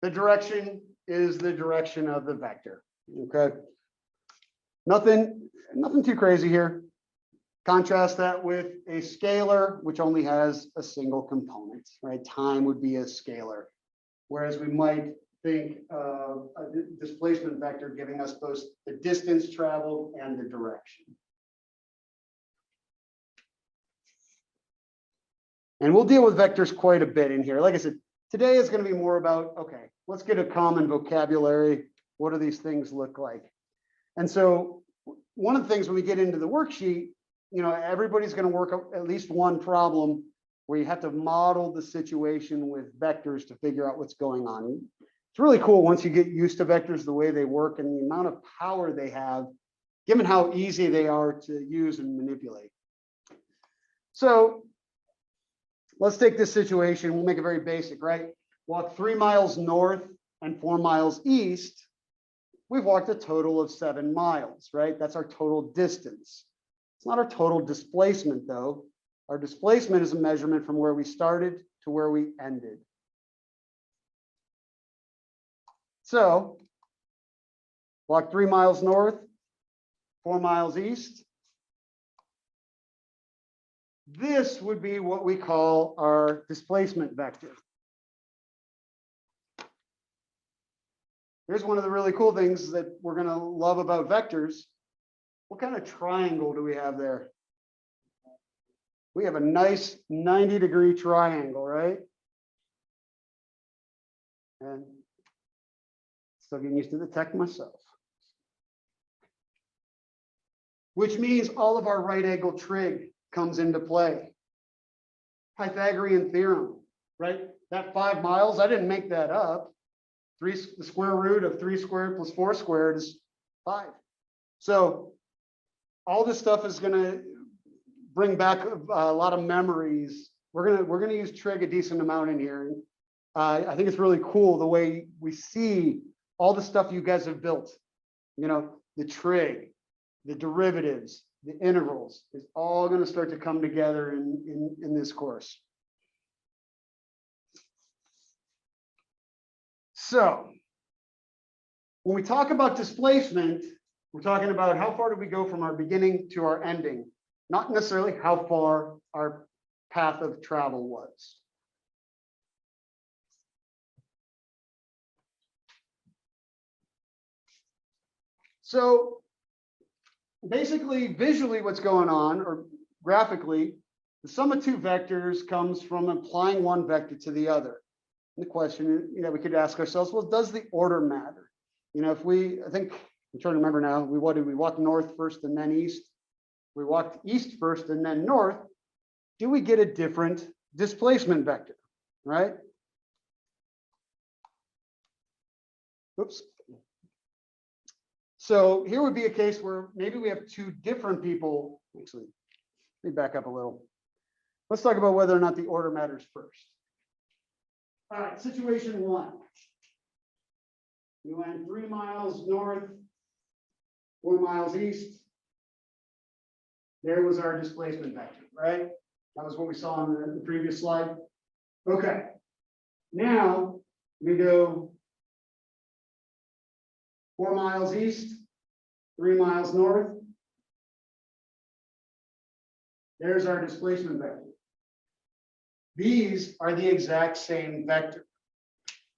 The direction is the direction of the vector. Okay. Nothing too crazy here. Contrast that with a scalar, which only has a single component, right? Time would be a scalar. Whereas we might think of a displacement vector giving us both the distance traveled and the direction. And we'll deal with vectors quite a bit in here. Like I said, today is going to be more about, okay, let's get a common vocabulary. What do these things look like? And so one of the things when we get into the worksheet, you know, everybody's going to work at least one problem where you have to model the situation with vectors to figure out what's going on. It's really cool once you get used to vectors, the way they work and the amount of power they have, given how easy they are to use and manipulate. So let's take this situation. We'll make it very basic, right? Walk 3 miles north and 4 miles east. We've walked a total of 7 miles, right? That's our total distance. It's not our total displacement, though. Our displacement is a measurement from where we started to where we ended. So, walk 3 miles north, 4 miles east. This would be what we call our displacement vector. Here's one of the really cool things that we're going to love about vectors. What kind of triangle do we have there? We have a nice 90-degree triangle, right? And still getting used to the tech myself. Which means all of our right angle trig comes into play. Pythagorean theorem, right? That 5 miles, I didn't make that up. The square root of 3 squared plus 4 squared is 5. So all this stuff is going to bring back a lot of memories. We're gonna use trig a decent amount in here. I think it's really cool the way we see all the stuff you guys have built. You know, the trig, the derivatives, the integrals is all going to start to come together in this course. So when we talk about displacement, we're talking about how far do we go from our beginning to our ending, not necessarily how far our path of travel was. So basically, visually what's going on, or graphically, the sum of two vectors comes from applying one vector to the other. And the question, you know, we could ask ourselves, well, does the order matter? You know, if I think, I'm trying to remember now, what did we walk north first and then east? We walked east first and then north. Do we get a different displacement vector, right? Oops. So here would be a case where maybe we have two different people. Actually, let me back up a little. Let's talk about whether or not the order matters first. All right, situation one. We went 3 miles north, 4 miles east. There was our displacement vector, right? That was what we saw on the previous slide. Okay. Now we go 4 miles east, 3 miles north. There's our displacement vector. These are the exact same vector.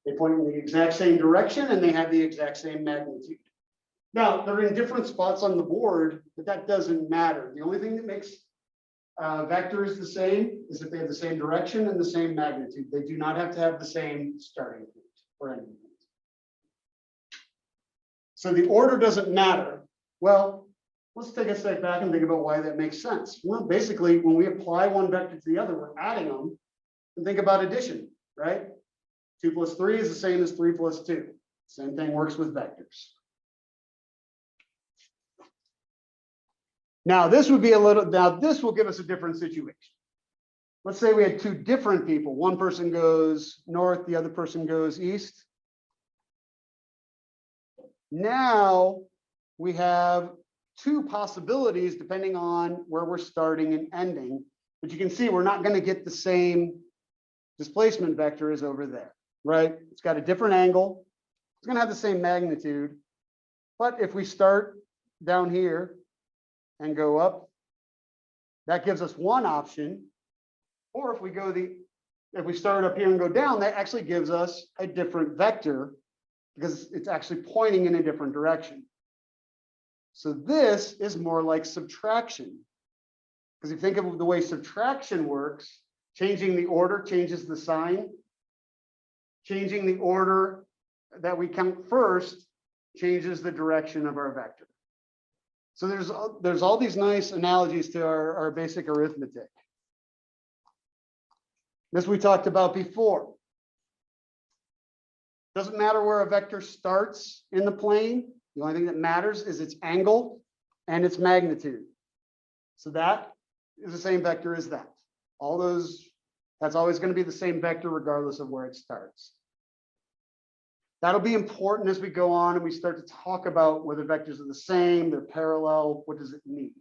They point in the exact same direction and they have the exact same magnitude. Now, they're in different spots on the board, but that doesn't matter. The only thing that makes vectors the same is if they have the same direction and the same magnitude. They do not have to have the same starting point or ending point. So the order doesn't matter. Well, let's take a step back and think about why that makes sense. Well, basically, when we apply one vector to the other, we're adding them. And think about addition, right? 2 plus 3 is the same as 3 plus 2. Same thing works with vectors. Now, this will give us a different situation. Let's say we had two different people. One person goes north, the other person goes east. Now we have two possibilities depending on where we're starting and ending. But you can see we're not going to get the same displacement vector as over there. right? It's got a different angle. It's going to have the same magnitude. But if we start down here and go up, that gives us one option. Or if we start up here and go down, that actually gives us a different vector because it's actually pointing in a different direction. So this is more like subtraction. Because if you think of the way subtraction works, changing the order changes the sign. Changing the order that we count first changes the direction of our vector. So there's all these nice analogies to our basic arithmetic. This we talked about before. Doesn't matter where a vector starts in the plane. The only thing that matters is its angle and its magnitude. So that is the same vector as that. All those, that's always going to be the same vector regardless of where it starts. That'll be important as we go on and we start to talk about whether vectors are the same, they're parallel, what does it mean?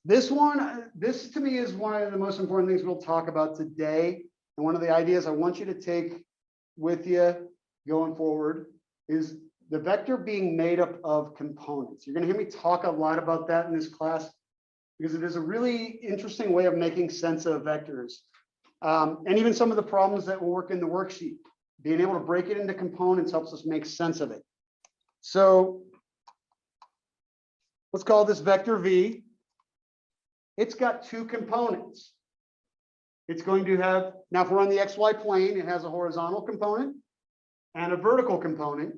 This to me is one of the most important things we'll talk about today. And one of the ideas I want you to take with you going forward is the vector being made up of components. You're going to hear me talk a lot about that in this class because it is a really interesting way of making sense of vectors. And even some of the problems that will work in the worksheet, being able to break it into components helps us make sense of it. So let's call this vector V. It's got two components. It's going to have, now if we're on the XY plane, it has a horizontal component and a vertical component.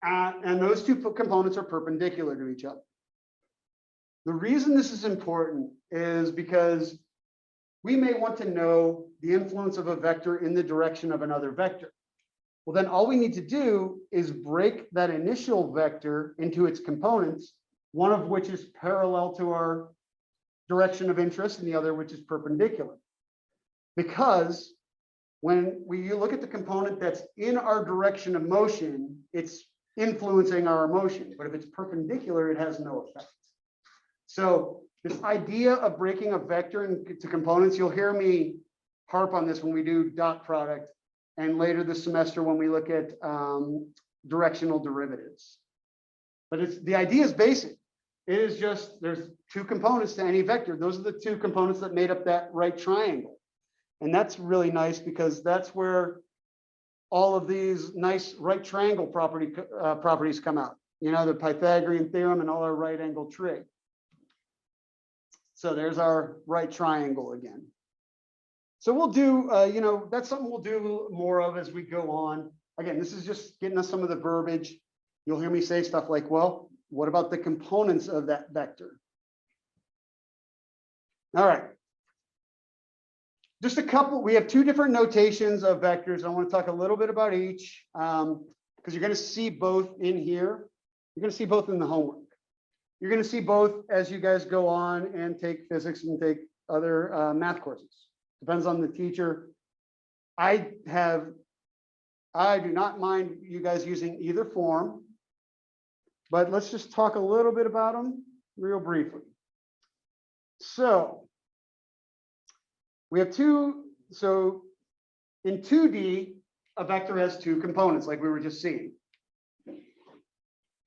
And those two components are perpendicular to each other. The reason this is important is because we may want to know the influence of a vector in the direction of another vector. Well, then all we need to do is break that initial vector into its components, one of which is parallel to our direction of interest and the other which is perpendicular. Because when we look at the component that's in our direction of motion, it's influencing our motion. But if it's perpendicular, it has no effect. So this idea of breaking a vector into components, you'll hear me harp on this when we do dot product and later this semester when we look at directional derivatives. But the idea is basic. It is just, there's two components to any vector. Those are the two components that made up that right triangle. And that's really nice because that's where all of these nice right triangle properties come out. You know, the Pythagorean theorem and all our right angle trig. So there's our right triangle again. So we'll do, you know, that's something we'll do more of as we go on. Again, this is just getting us some of the verbiage. You'll hear me say stuff like, well, what about the components of that vector? All right. Just a couple, we have two different notations of vectors. I want to talk a little bit about each because you're going to see both in here. You're going to see both in the homework. You're going to see both as you guys go on and take physics and take other math courses. Depends on the teacher. I do not mind you guys using either form, but let's just talk a little bit about them real briefly. So we have two, so in 2D, a vector has two components like we were just seeing.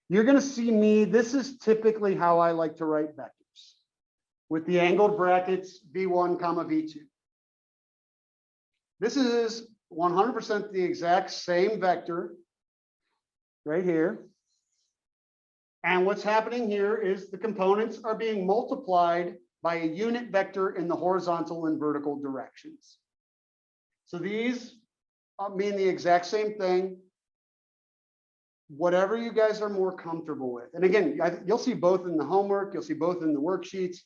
You're going to see me, this is typically how I like to write vectors with the angled brackets v1 comma v2. This is 100% the exact same vector right here. And what's happening here is the components are being multiplied by a unit vector in the horizontal and vertical directions. So these mean the exact same thing. Whatever you guys are more comfortable with. And again, you'll see both in the homework, you'll see both in the worksheets.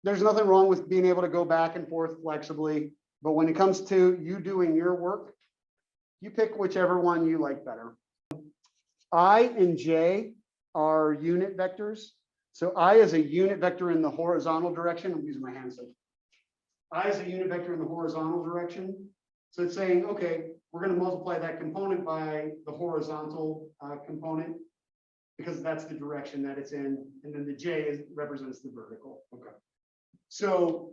There's nothing wrong with being able to go back and forth flexibly. But when it comes to you doing your work, you pick whichever one you like better. I and J are unit vectors. So I is a unit vector in the horizontal direction. I'm using my hand. So I is a unit vector in the horizontal direction. So it's saying, okay, we're going to multiply that component by the horizontal component because that's the direction that it's in. And then the J represents the vertical. Okay. So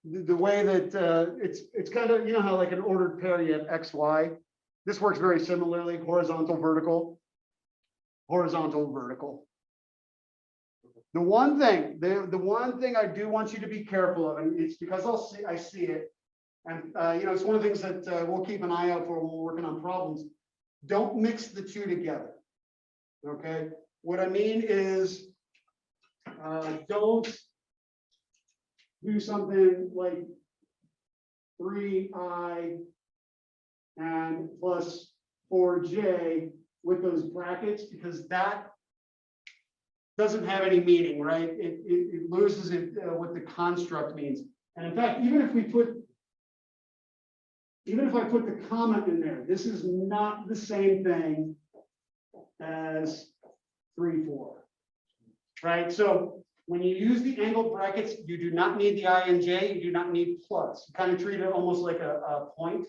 the way that it's kind of, you know how like an ordered pair you have X, Y. This works very similarly, horizontal, vertical, horizontal, vertical. The one thing I do want you to be careful of, and it's because I see it, and you know, it's one of the things that we'll keep an eye out for when we're working on problems. Don't mix the two together. Okay, what I mean is, don't do something like 3i and plus 4j with those brackets, because that doesn't have any meaning, right? It loses what the construct means. And in fact, even if I put the comma in there, this is not the same thing as 3, 4, right? So when you use the angled brackets, you do not need the I and J, you do not need plus. You kind of treat it almost like a point.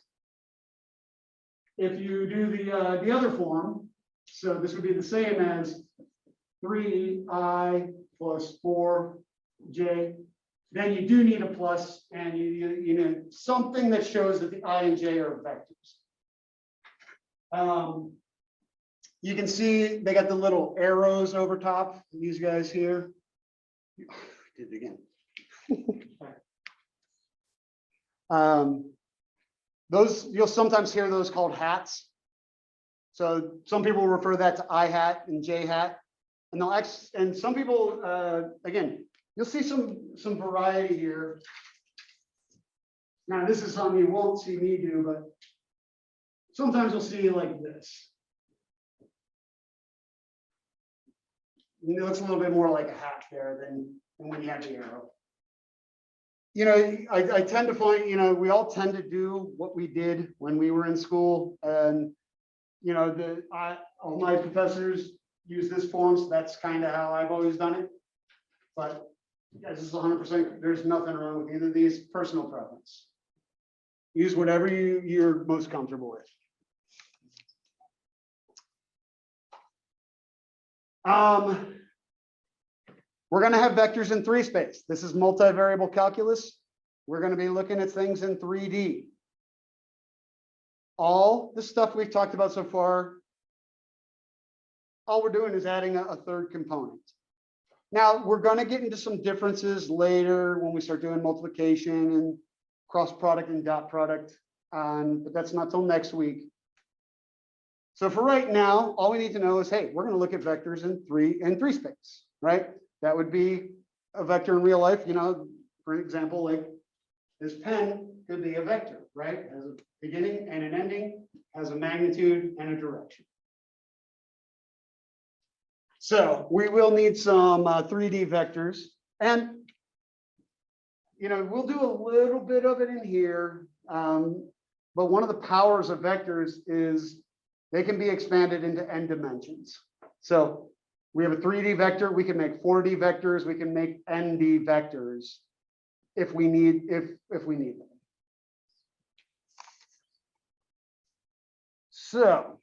If you do the other form, so this would be the same as 3i plus 4j, then you do need a plus, and you need something that shows that the I and J are vectors. You can see they got the little arrows over top, these guys here. Did it again. Those, you'll sometimes hear those called hats. So some people refer that to I hat and J hat, and and some people, again, you'll see some variety here. Now, this is something you won't see me do, but sometimes you'll see like this. And it looks a little bit more like a hat there than when you have the arrow. You know, I tend to find, you know, we all tend to do what we did when we were in school, and you know, all my professors use this form, so that's kind of how I've always done it. But yeah, this is 100%. There's nothing wrong with either of these. Personal preference. Use whatever you're most comfortable with. We're going to have vectors in 3 space. This is multivariable calculus. We're going to be looking at things in 3D. All the stuff we've talked about so far, all we're doing is adding a third component. Now, we're going to get into some differences later when we start doing multiplication and cross product and dot product, but that's not till next week. So for right now, all we need to know is, hey, we're going to look at vectors in 3 space, right? That would be a vector in real life. You know, for example, like this pen could be a vector, right? Has a beginning and an ending, has a magnitude and a direction. So we will need some 3D vectors, and you know, we'll do a little bit of it in here. But one of the powers of vectors is they can be expanded into n dimensions. So we have a 3D vector, we can make 4D vectors, we can make nd vectors if we need them. So,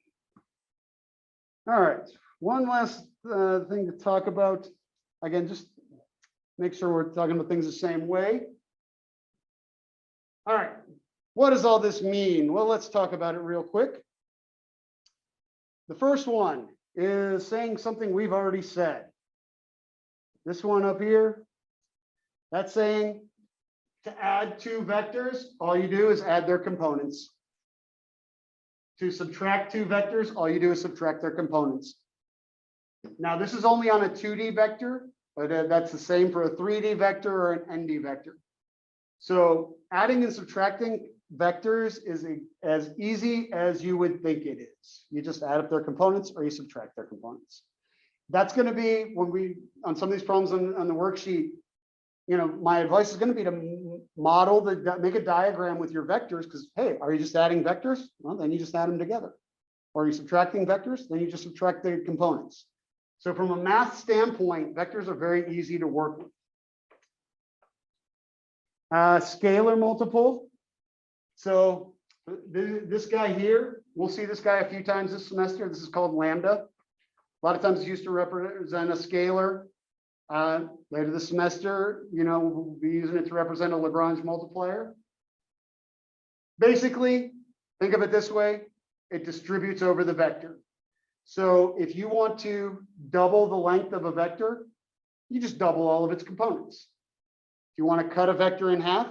all right, one last thing to talk about. Again, just make sure we're talking about things the same way. All right, what does all this mean? Well, let's talk about it real quick. The first one is saying something we've already said. This one up here, that's saying to add 2 vectors, all you do is add their components. To subtract 2 vectors, all you do is subtract their components. Now, this is only on a 2D vector, but that's the same for a 3D vector or an nd vector. So adding and subtracting vectors is as easy as you would think it is. You just add up their components or you subtract their components. That's going to be when we, on some of these problems on the worksheet, you know, my advice is going to be to model make a diagram with your vectors, because, hey, are you just adding vectors? Well, then you just add them together. Or are you subtracting vectors? Then you just subtract the components. So from a math standpoint, vectors are very easy to work with. Scalar multiple. So this guy here, we'll see this guy a few times this semester. This is called lambda. A lot of times it's used to represent a scalar. Later this semester, we'll be using it to represent a Lagrange multiplier. Basically, think of it this way. It distributes over the vector. So if you want to double the length of a vector, you just double all of its components. If you want to cut a vector in half,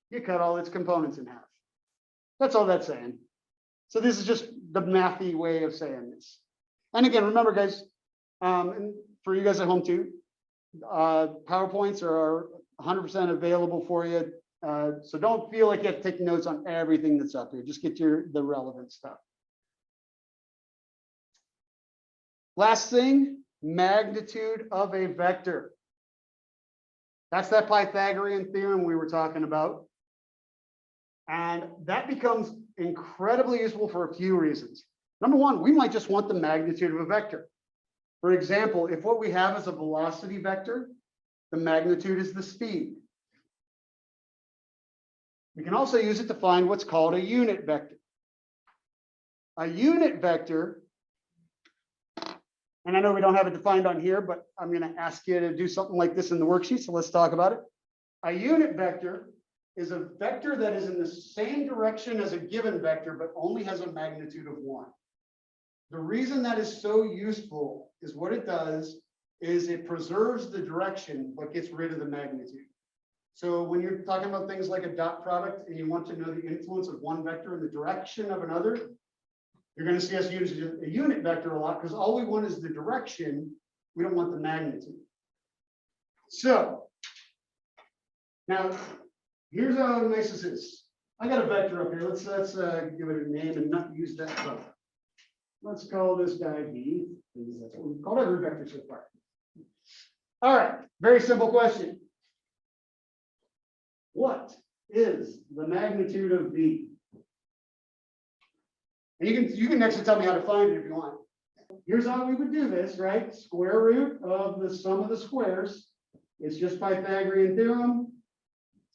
you cut all its components in half. That's all that's saying. So this is just the mathy way of saying this. And again, remember guys, and for you guys at home too, PowerPoints are 100% available for you. So don't feel like you have to take notes on everything that's up here. Just get the relevant stuff. Last thing, magnitude of a vector. That's that Pythagorean theorem we were talking about. And that becomes incredibly useful for a few reasons. Number one, we might just want the magnitude of a vector. For example, if what we have is a velocity vector, the magnitude is the speed. We can also use it to find what's called a unit vector. A unit vector, and I know we don't have it defined on here, but I'm going to ask you to do something like this in the worksheet, so let's talk about it. A unit vector is a vector that is in the same direction as a given vector, but only has a magnitude of 1. The reason that is so useful is what it does is it preserves the direction, but gets rid of the magnitude. So when you're talking about things like a dot product and you want to know the influence of one vector in the direction of another, you're going to see us use a unit vector a lot because all we want is the direction. We don't want the magnitude. So now here's how nice this is. I got a vector up here. Let's give it a name and not use that color. Let's call this guy V, because that's what we've called every vector so far. All right, very simple question. What is the magnitude of V? And you can actually tell me how to find it if you want. Here's how we would do this, right? Square root of the sum of the squares. It's just Pythagorean theorem.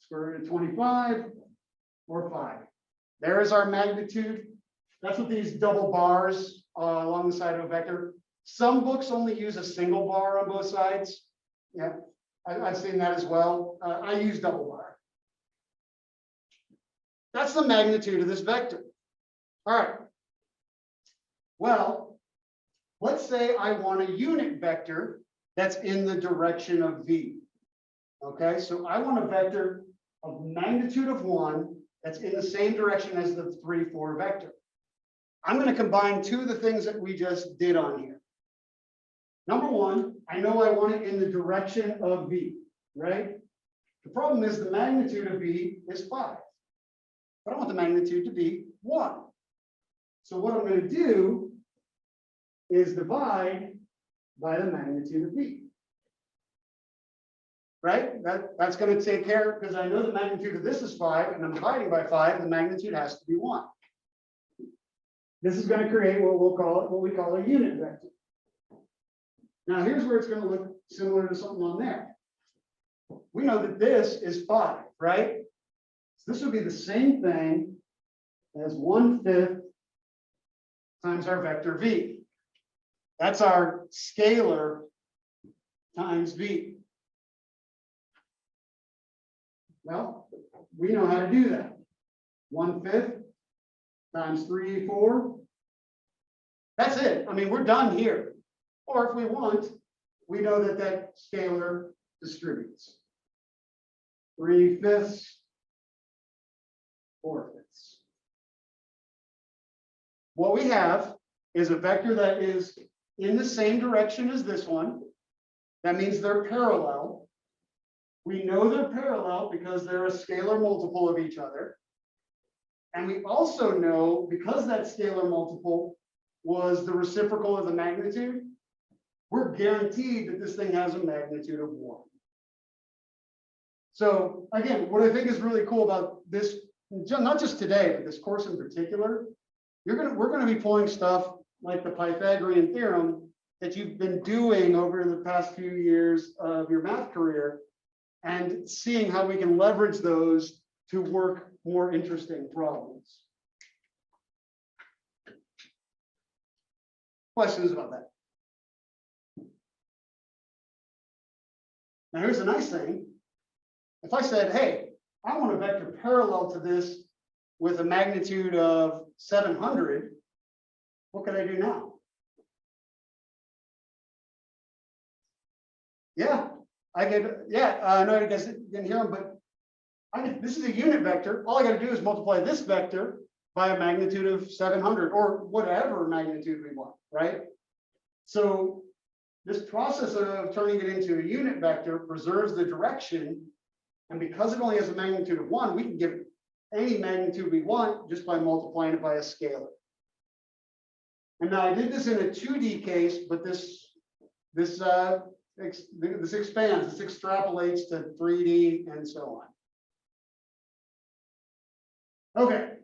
Square root of 25 or 5. There is our magnitude. That's what these double bars along the side of a vector. Some books only use a single bar on both sides. Yeah, I've seen that as well. I use double bar. That's the magnitude of this vector. All right. Well, let's say I want a unit vector that's in the direction of V. Okay, so I want a vector of magnitude of 1 that's in the same direction as the 3, 4 vector. I'm going to combine two of the things that we just did on here. Number one, I know I want it in the direction of V, right? The problem is the magnitude of V is 5. But I want the magnitude to be 1. So what I'm going to do is divide by the magnitude of V. Right? That's going to take care, because I know the magnitude of this is 5, and I'm dividing by 5, the magnitude has to be 1. This is going to create what we call a unit vector. Now here's where it's going to look similar to something on there. We know that this is 5, right? So this would be the same thing as 1/5 times our vector V. That's our scalar times V. Well, we know how to do that. 1/5 times 3, 4. That's it. I mean, we're done here. Or if we want, we know that that scalar distributes. 3/5, 4/5. What we have is a vector that is in the same direction as this one. That means they're parallel. We know they're parallel because they're a scalar multiple of each other. And we also know, because that scalar multiple was the reciprocal of the magnitude, we're guaranteed that this thing has a magnitude of 1. So again, what I think is really cool about this, not just today, but this course in particular, we're going to be pulling stuff like the Pythagorean theorem that you've been doing over the past few years of your math career, and seeing how we can leverage those to work more interesting problems. Questions about that? Now, here's the nice thing. If I said, hey, I want a vector parallel to this with a magnitude of 700, what can I do now? Yeah, I could, yeah, I know you guys didn't hear him, but this is a unit vector. All I got to do is multiply this vector by a magnitude of 700 or whatever magnitude we want, right? So this process of turning it into a unit vector preserves the direction. And because it only has a magnitude of 1, we can give it any magnitude we want just by multiplying it by a scalar. And now I did this in a 2D case, but this expands, this extrapolates to 3D and so on. Okay,